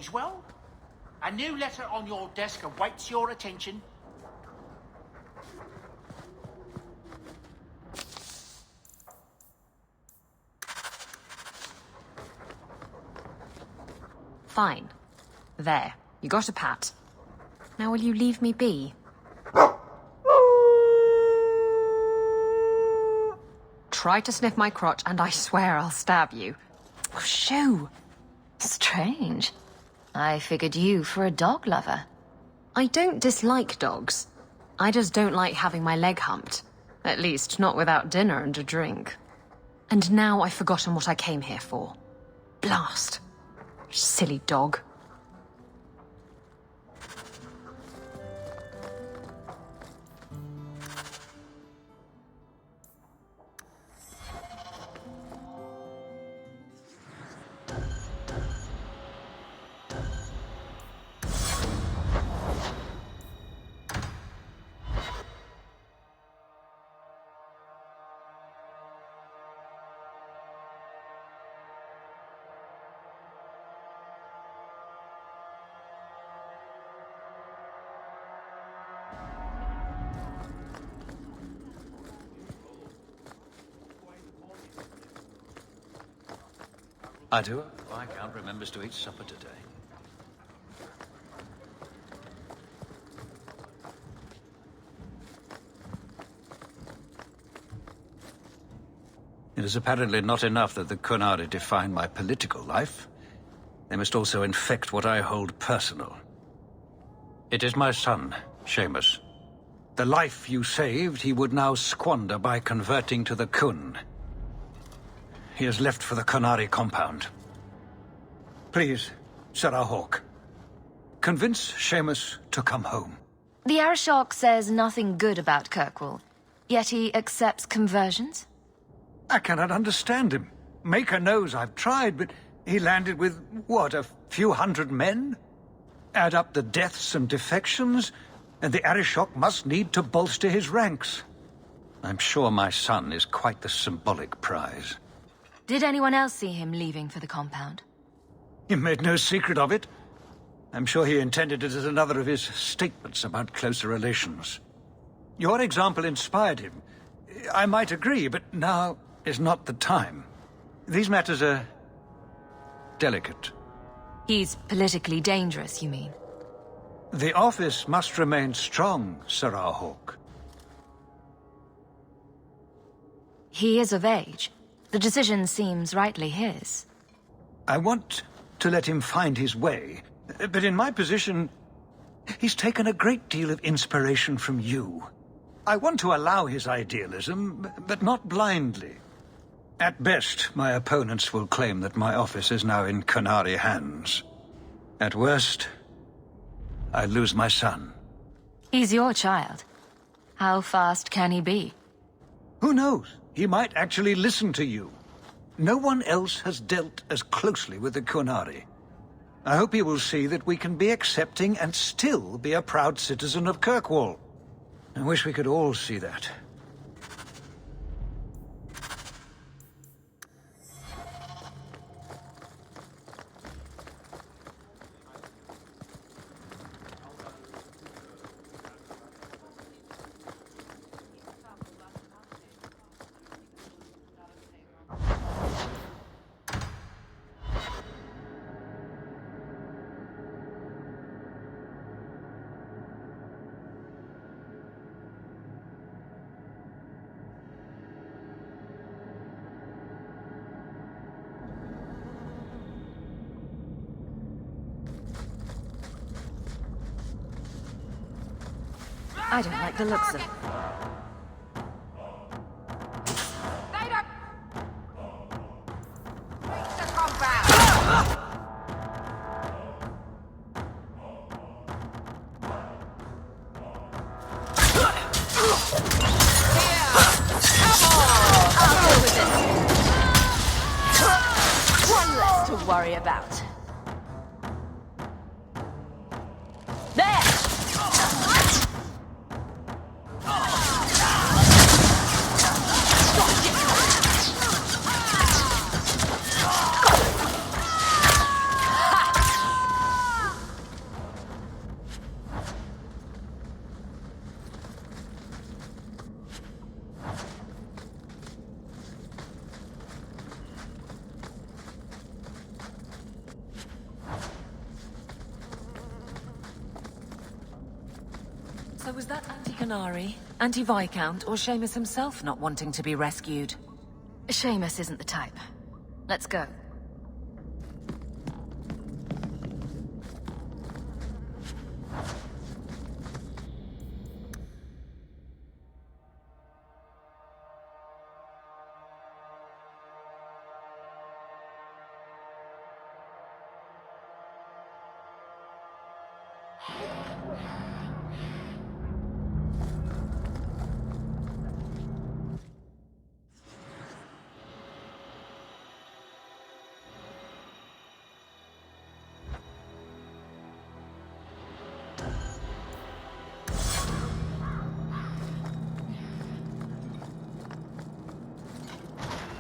things well. A new letter on your desk awaits your attention. Fine. There. You got a pat. Now will you leave me be? Try to sniff my crotch and I swear I'll stab you. Oh, shoo! Strange. I figured you for a dog lover. I don't dislike dogs. I just don't like having my leg humped. At least, not without dinner and a drink. And now I've forgotten what I came here for. Blast. Silly dog. I do. Viscount remembers to eat supper today. It is apparently not enough that the Qunari define my political life. They must also infect what I hold personal. It is my son, Seamus. The life you saved, he would now squander by converting to the Qun. He has left for the Qunari compound. Please, Sarah Hawke, convince Seamus to come home. The Arishok says nothing good about Kirkwall, yet he accepts conversions? I cannot understand him. Maker knows I've tried, but he landed with, what, a few hundred men? Add up the deaths and defections, and the Arishok must need to bolster his ranks. I'm sure my son is quite the symbolic prize. Did anyone else see him leaving for the compound? He made no secret of it. I'm sure he intended it as another of his statements about closer relations. Your example inspired him. I might agree, but now is not the time. These matters are delicate. He's politically dangerous, you mean? The office must remain strong, Sarah Hawke. He is of age. The decision seems rightly his. I want to let him find his way, but in my position, he's taken a great deal of inspiration from you. I want to allow his idealism, but not blindly. At best, my opponents will claim that my office is now in Qunari hands. At worst, I lose my son. He's your child. How fast can he be? Who knows? He might actually listen to you. No one else has dealt as closely with the Qunari. I hope he will see that we can be accepting and still be a proud citizen of Kirkwall. I wish we could all see that. I don't like the looks of it. One less to worry about. So was that Anti-Canary, Anti-Viscount, or Seamus himself not wanting to be rescued? Seamus isn't the type. Let's go.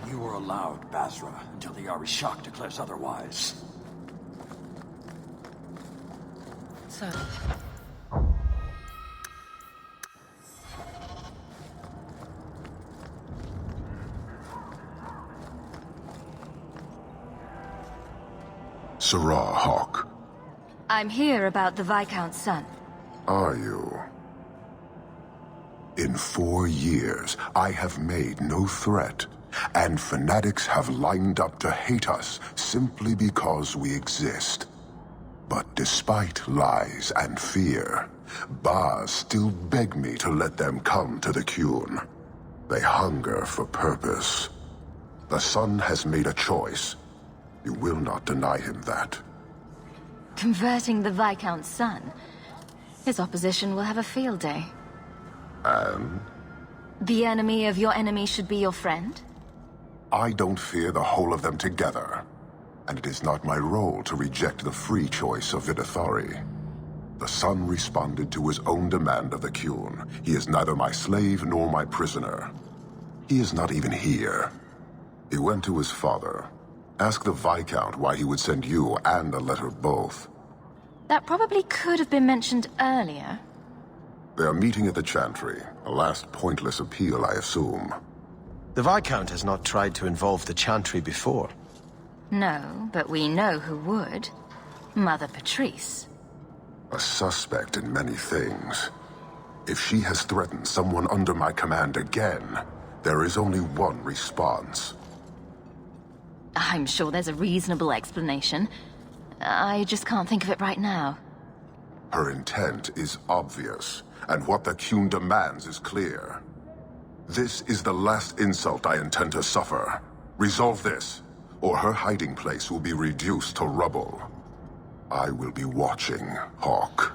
You are allowed, Basra, until the Arishak declares otherwise. So... Sarah Hawk. I'm here about the Viscount's son. Are you? In 4 years, I have made no threat, and fanatics have lined up to hate us simply because we exist. But despite lies and fear, Baz still beg me to let them come to the Qun. They hunger for purpose. The son has made a choice. You will not deny him that. Converting the Viscount's son. His opposition will have a field day. And? The enemy of your enemy should be your friend? I don't fear the whole of them together. And it is not my role to reject the free choice of Vidithari. The son responded to his own demand of the Qun. He is neither my slave nor my prisoner. He is not even here. He went to his father. Ask the Viscount why he would send you and a letter both. That probably could have been mentioned earlier. They are meeting at the Chantry. A last pointless appeal, I assume. The Viscount has not tried to involve the Chantry before. No, but we know who would. Mother Patrice. A suspect in many things. If she has threatened someone under my command again, there is only one response. I'm sure there's a reasonable explanation. I just can't think of it right now. Her intent is obvious, and what the Qun demands is clear. This is the last insult I intend to suffer. Resolve this, or her hiding place will be reduced to rubble. I will be watching, Hawk.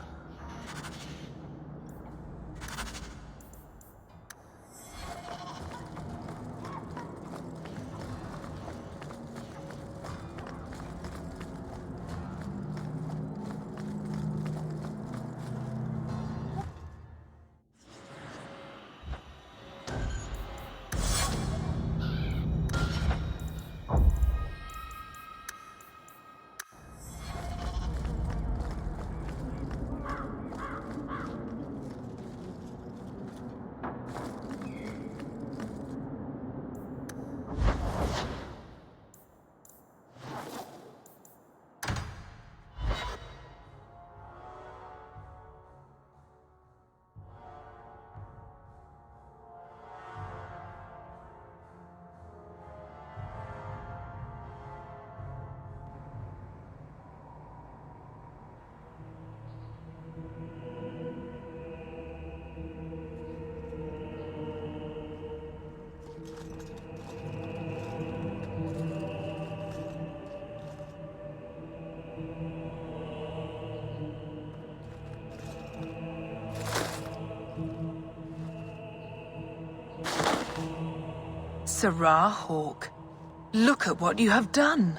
Sarah Hawk, look at what you have done.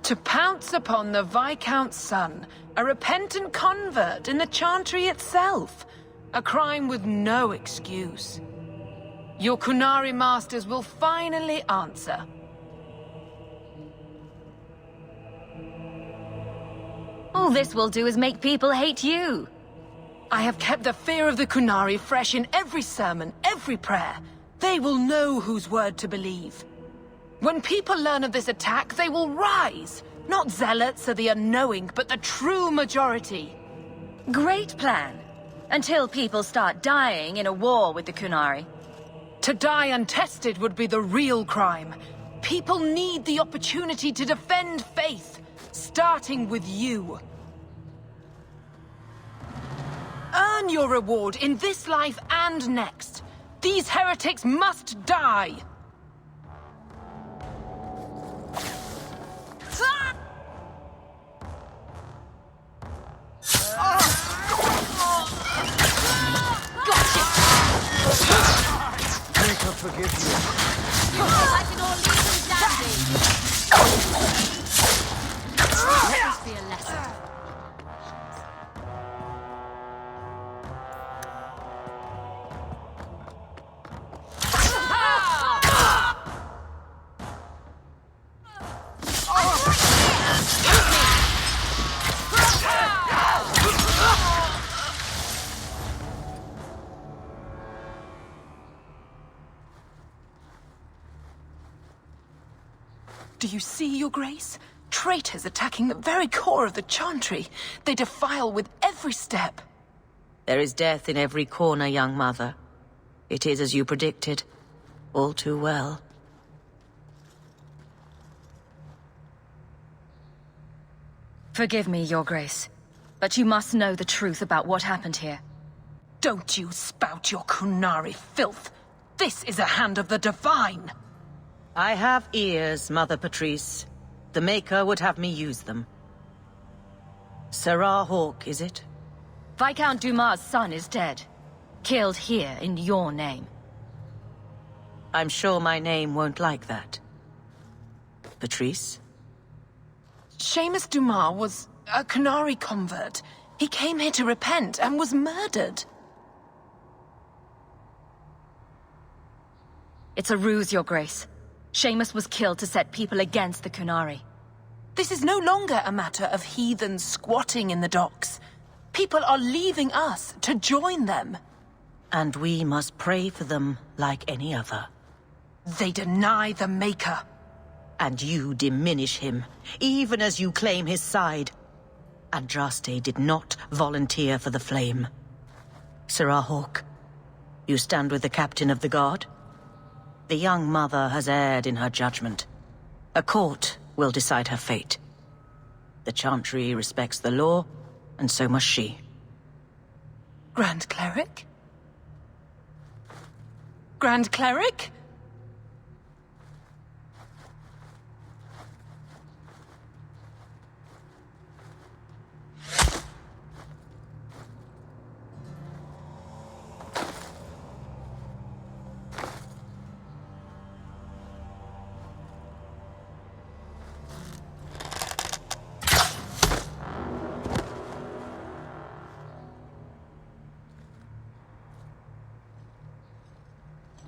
To pounce upon the Viscount's son, a repentant convert in the Chantry itself, a crime with no excuse. Your Qunari masters will finally answer. All this will do is make people hate you. I have kept the fear of the Qunari fresh in every sermon, every prayer. They will know whose word to believe. When people learn of this attack, they will rise. Not zealots or the unknowing, but the true majority. Great plan. Until people start dying in a war with the Kunari. To die untested would be the real crime. People need the opportunity to defend faith, starting with you. Earn your reward in this life and next. These heretics must die! Make her forgive you. I can all leave them dandy. Let this be a lesson. Do you see, Your Grace? Traitors attacking the very core of the Chantry. They defile with every step. There is death in every corner, young mother. It is as you predicted. All too well. Forgive me, Your Grace, but you must know the truth about what happened here. Don't you spout your Kunari filth. This is a hand of the Divine. I have ears, Mother Patrice. The Maker would have me use them. Sarah Hawke, is it? Viscount Dumas' son is dead. Killed here in your name. I'm sure my name won't like that. Patrice? Seamus Dumas was a Kunari convert. He came here to repent and was murdered. It's a ruse, Your Grace. Seamus was killed to set people against the Kunari. This is no longer a matter of heathens squatting in the docks. People are leaving us to join them. And we must pray for them like any other. They deny the Maker. And you diminish him, even as you claim his side. Andraste did not volunteer for the flame. Sarah Hawke, you stand with the captain of the guard? The young mother has erred in her judgment. A court will decide her fate. The Chantry respects the law, and so must she. Grand Cleric? Grand Cleric?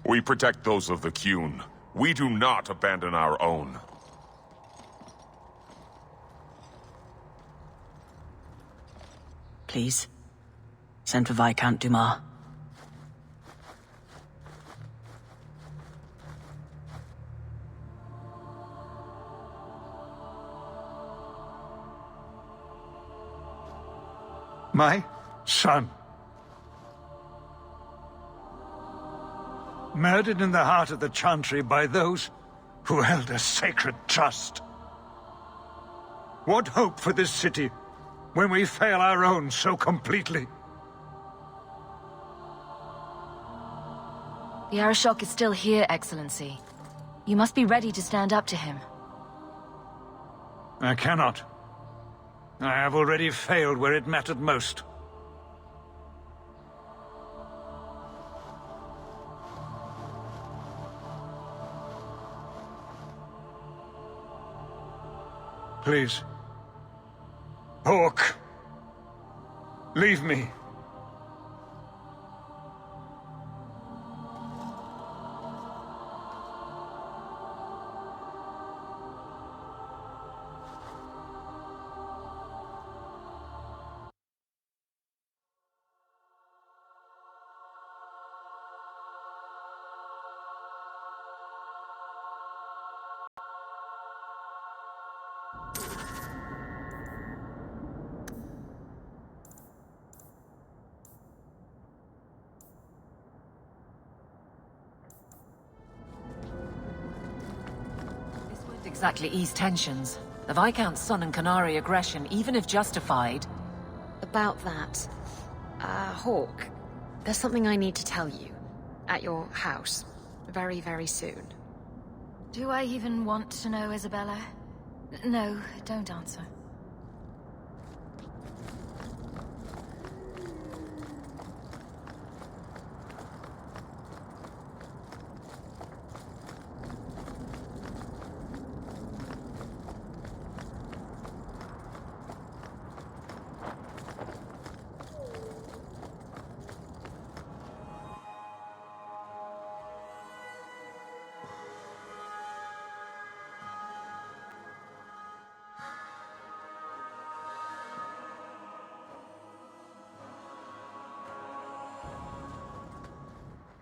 We protect those of the Qun. We do not abandon our own. Please, send for Viscount Dumas. My son. Murdered in the heart of the Chantry by those who held a sacred trust. What hope for this city when we fail our own so completely? The Arishok is still here, Excellency. You must be ready to stand up to him. I cannot. I have already failed where it mattered most. Please. Hawke. Leave me. exactly ease tensions. The Viscount's son and Canary aggression, even if justified... About that... Hawk, there's something I need to tell you. At your house. Very, very soon. Do I even want to know, Isabella? No, don't answer.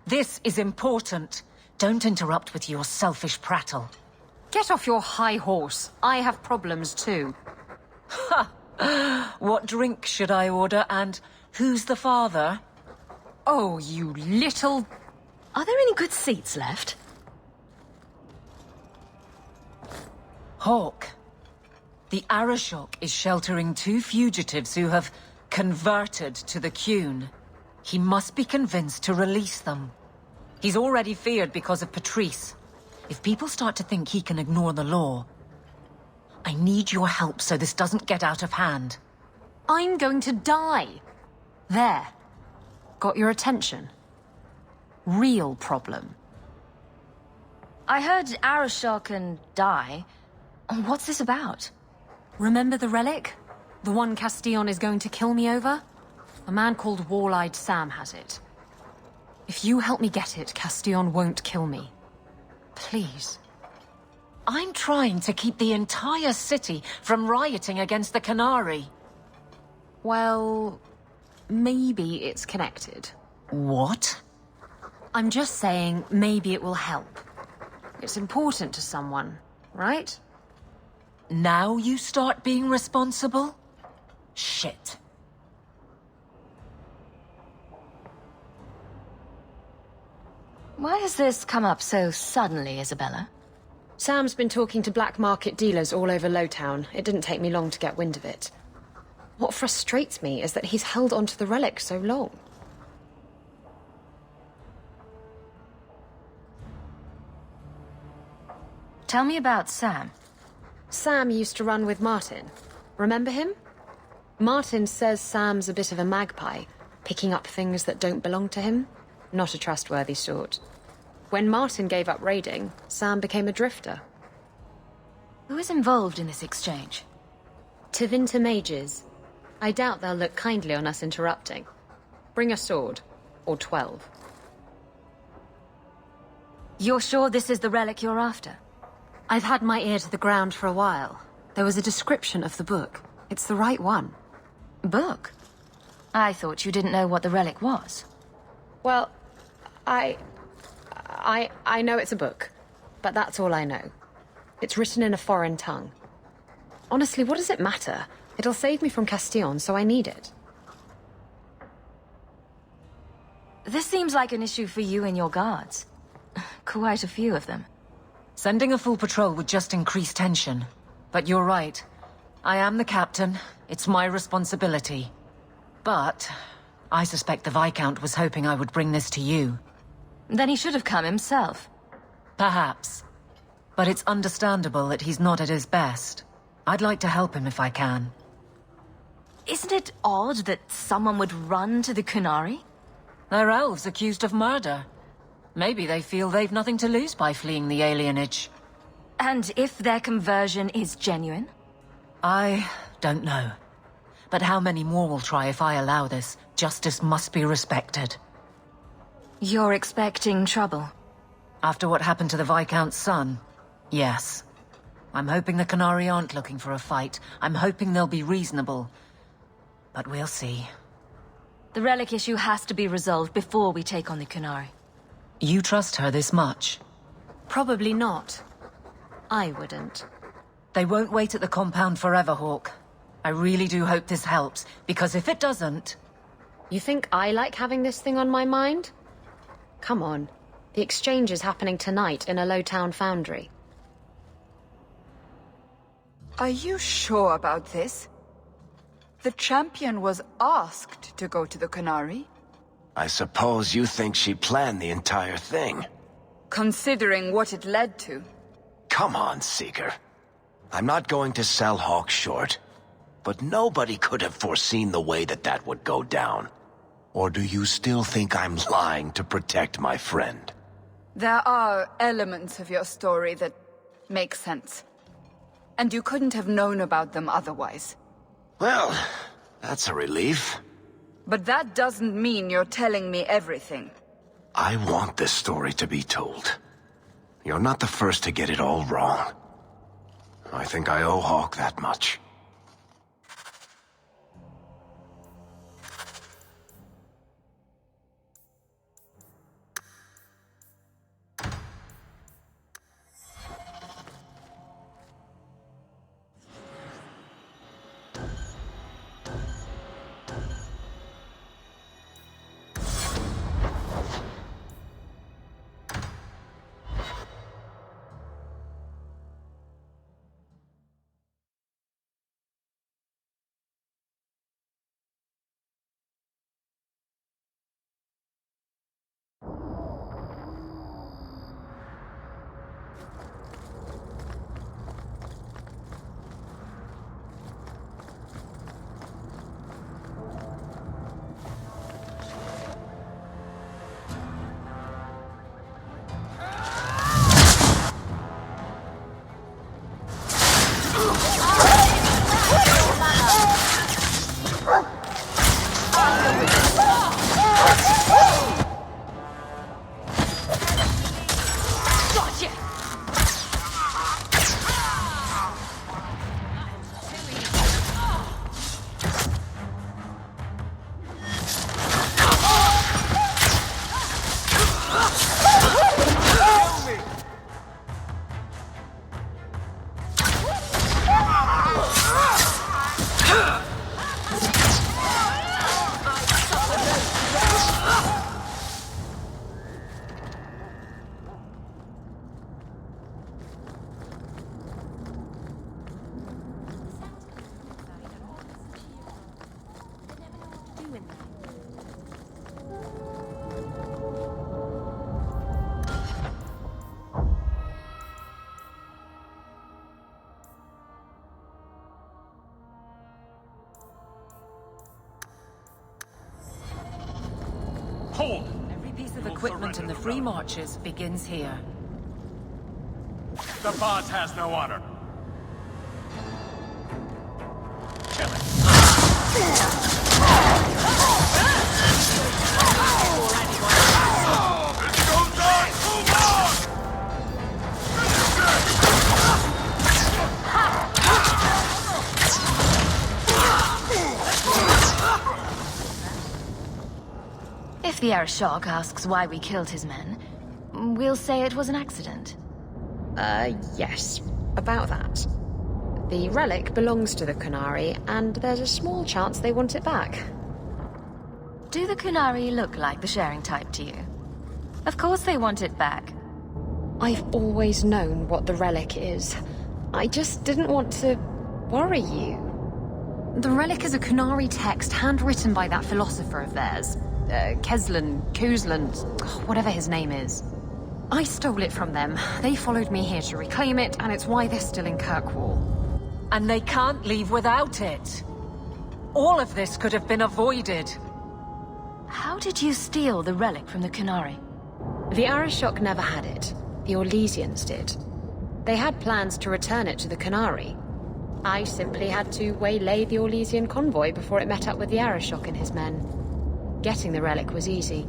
This is important. Don't interrupt with your selfish prattle. Get off your high horse. I have problems too. Ha! What drink should I order, and who's the father? Oh, you little... Are there any good seats left? Hawk. The Arishok is sheltering 2 fugitives who have converted to the Qun. He must be convinced to release them. He's already feared because of Patrice. If people start to think he can ignore the law... I need your help so this doesn't get out of hand. I'm going to die. There. Got your attention? Real problem. I heard Arishok and die. What's this about? Remember the relic? The one Castillon is going to kill me over? A man called Wall-Eyed Sam has it. If you help me get it, Castillon won't kill me. Please. I'm trying to keep the entire city from rioting against the Canary. Well, maybe it's connected. What? I'm just saying maybe it will help. It's important to someone, right? Now you start being responsible? Shit. Why has this come up so suddenly, Isabella? Sam's been talking to black market dealers all over Lowtown. It didn't take me long to get wind of it. What frustrates me is that he's held onto the relic so long. Tell me about Sam. Sam used to run with Martin. Remember him? Martin says Sam's a bit of a magpie, picking up things that don't belong to him. Not a trustworthy sort. When Martin gave up raiding, Sam became a drifter. Who is involved in this exchange? Tevinter mages. I doubt they'll look kindly on us interrupting. Bring a sword. Or 12. You're sure this is the relic you're after? I've had my ear to the ground for a while. There was a description of the book. It's the right one. Book? I thought you didn't know what the relic was. Well, I know it's a book, but that's all I know. It's written in a foreign tongue. Honestly, what does it matter? It'll save me from Castillon, so I need it. This seems like an issue for you and your guards. Quite a few of them. Sending a full patrol would just increase tension. But you're right. I am the captain. It's my responsibility. But I suspect the Viscount was hoping I would bring this to you. Then he should have come himself. Perhaps. But it's understandable that he's not at his best. I'd like to help him if I can. Isn't it odd that someone would run to the Canary? They're elves accused of murder. Maybe they feel they've nothing to lose by fleeing the alienage. And if their conversion is genuine? I don't know. But how many more will try if I allow this? Justice must be respected. You're expecting trouble? After what happened to the Viscount's son, yes. I'm hoping the Canary aren't looking for a fight. I'm hoping they'll be reasonable. But we'll see. The relic issue has to be resolved before we take on the Canary. You trust her this much? Probably not. I wouldn't. They won't wait at the compound forever, Hawk. I really do hope this helps, because if it doesn't... You think I like having this thing on my mind? Come on. The exchange is happening tonight in a Lowtown foundry. Are you sure about this? The champion was asked to go to the Canary. I suppose you think she planned the entire thing. Considering what it led to. Come on, Seeker. I'm not going to sell Hawk short, but nobody could have foreseen the way that would go down. Or do you still think I'm lying to protect my friend? There are elements of your story that make sense. And you couldn't have known about them otherwise. Well, that's a relief. But that doesn't mean you're telling me everything. I want this story to be told. You're not the first to get it all wrong. I think I owe Hawk that much. Hold! Every piece of equipment in the Free Marches begins here. The boss has no honor. Kill it. If the Arishok asks why we killed his men, we'll say it was an accident. Yes. About that. The relic belongs to the Canary, and there's a small chance they want it back. Do the Kunari look like the sharing type to you? Of course they want it back. I've always known what the relic is. I just didn't want to worry you. The relic is a Kunari text handwritten by that philosopher of theirs. Kuzlan, whatever his name is. I stole it from them. They followed me here to reclaim it, and it's why they're still in Kirkwall. And they can't leave without it. All of this could have been avoided. How did you steal the relic from the Kunari? The Arishok never had it. The Orlesians did. They had plans to return it to the Canary. I simply had to waylay the Orlesian convoy before it met up with the Arishok and his men. Getting the relic was easy.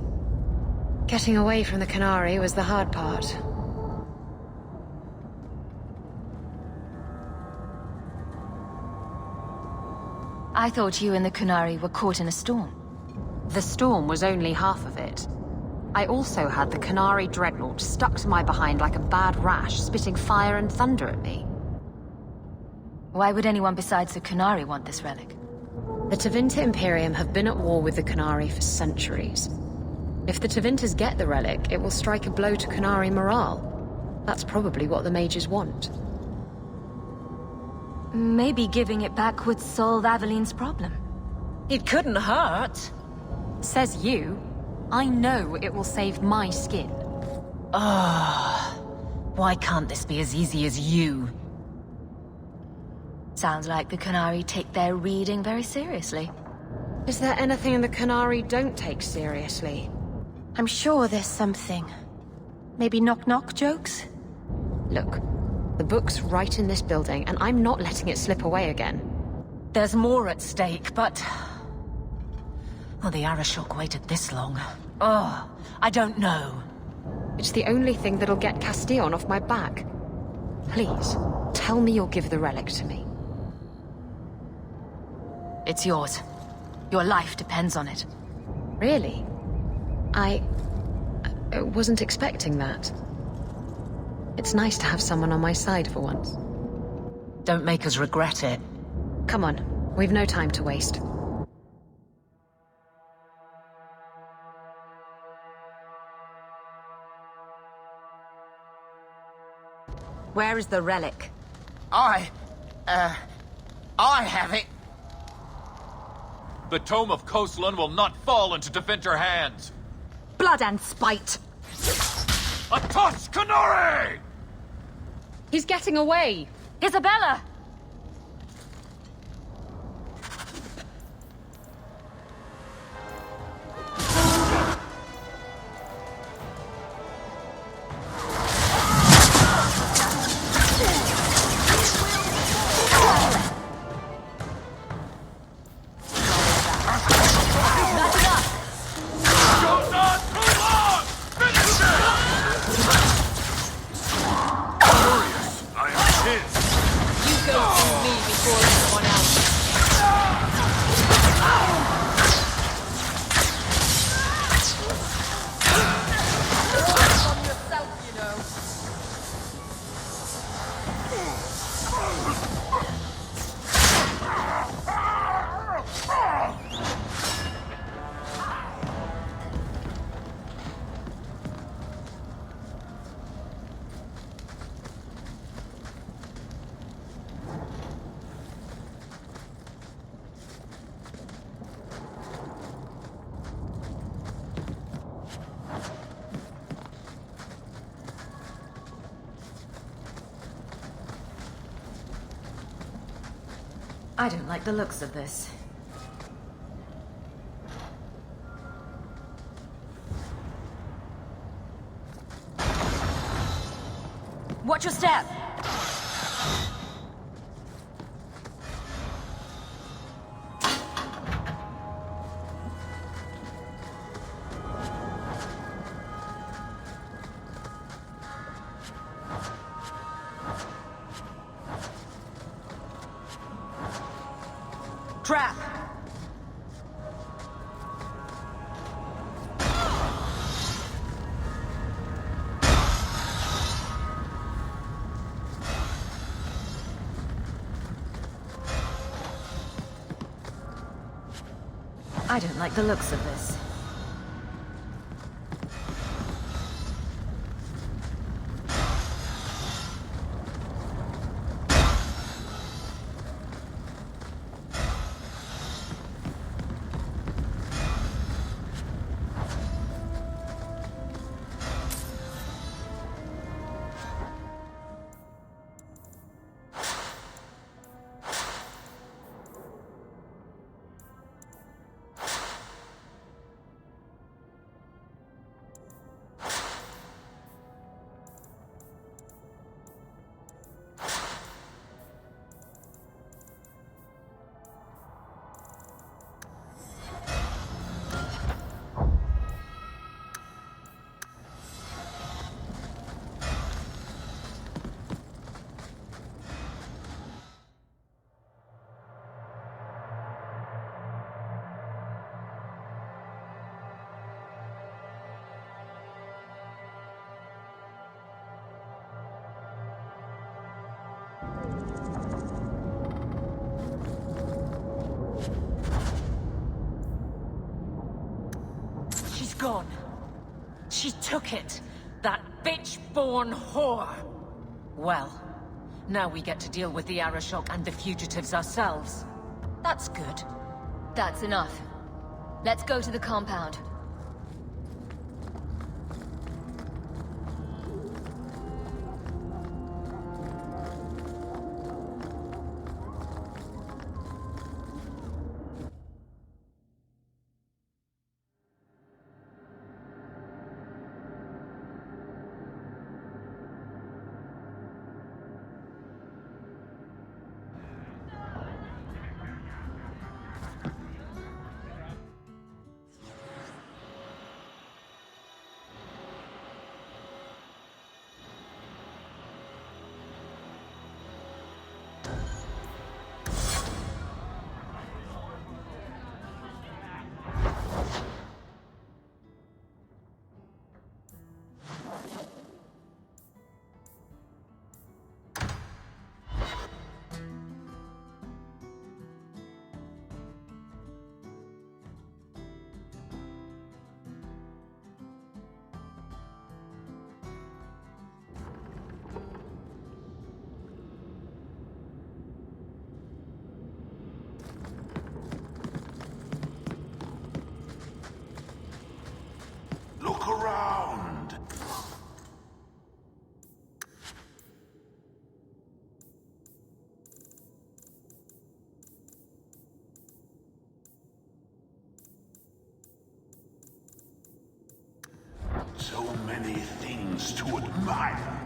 Getting away from the Canary was the hard part. I thought you and the Kunari were caught in a storm. The storm was only half of it. I also had the Canary dreadnought stuck to my behind like a bad rash, spitting fire and thunder at me. Why would anyone besides the Kunari want this relic? The Tevinter Imperium have been at war with the Canary for centuries. If the Tevinters get the relic, it will strike a blow to Canary morale. That's probably what the mages want. Maybe giving it back would solve Aveline's problem. It couldn't hurt. Says you. I know it will save my skin. Why can't this be as easy as you? Sounds like the Qunari take their reading very seriously. Is there anything the Qunari don't take seriously? I'm sure there's something. Maybe knock-knock jokes? Look, the book's right in this building, and I'm not letting it slip away again. There's more at stake, but... Oh, the Arashok waited this long. I don't know. It's the only thing that'll get Castillon off my back. Please, tell me you'll give the relic to me. It's yours. Your life depends on it. Really? I wasn't expecting that. It's nice to have someone on my side for once. Don't make us regret it. Come on, we've no time to waste. Where is the relic? I have it. The Tome of Coastland will not fall into Defender hands. Blood and spite! A toss, Qunari! He's getting away! Isabella! I don't like the looks of this. Watch your step! Trap! I don't like the looks of this. Gone. She took it. That bitch-born whore. Well, Now we get to deal with the Arashok and the fugitives ourselves. That's good. That's enough. Let's go to the compound. Look around! So many things to admire.